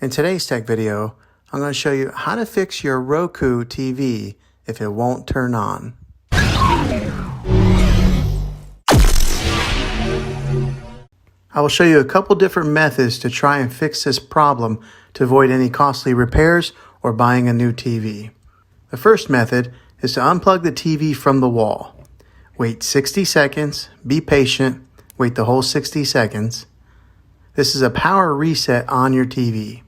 In today's tech video, I'm going to show you how to fix your Roku TV if it won't turn on. I will show you a couple different methods to try and fix this problem to avoid any costly repairs or buying a new TV. The first method is to unplug the TV from the wall. Wait 60 seconds, be patient, wait the whole 60 seconds. This is a power reset on your TV.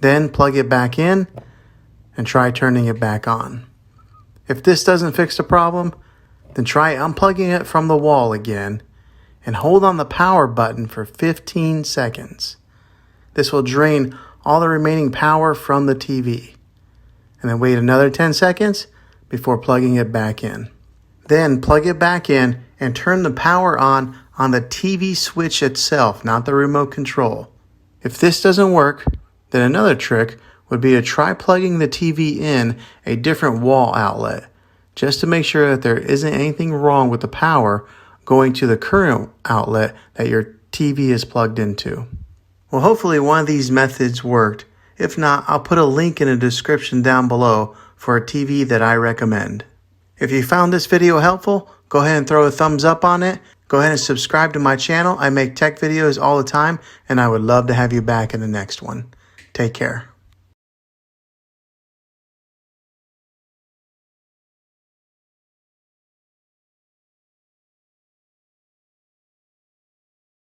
Then plug it back in and try turning it back on. If this doesn't fix the problem, then try unplugging it from the wall again and hold on the power button for 15 seconds. This will drain all the remaining power from the TV. And then wait another 10 seconds before plugging it back in. Then plug it back in and turn the power on the TV switch itself, not the remote control. If this doesn't work, then another trick would be to try plugging the TV in a different wall outlet, just to make sure that there isn't anything wrong with the power going to the current outlet that your TV is plugged into. Well, hopefully one of these methods worked. If not, I'll put a link in the description down below for a TV that I recommend. If you found this video helpful, go ahead and throw a thumbs up on it. Go ahead and subscribe to my channel. I make tech videos all the time, and I would love to have you back in the next one. Take care.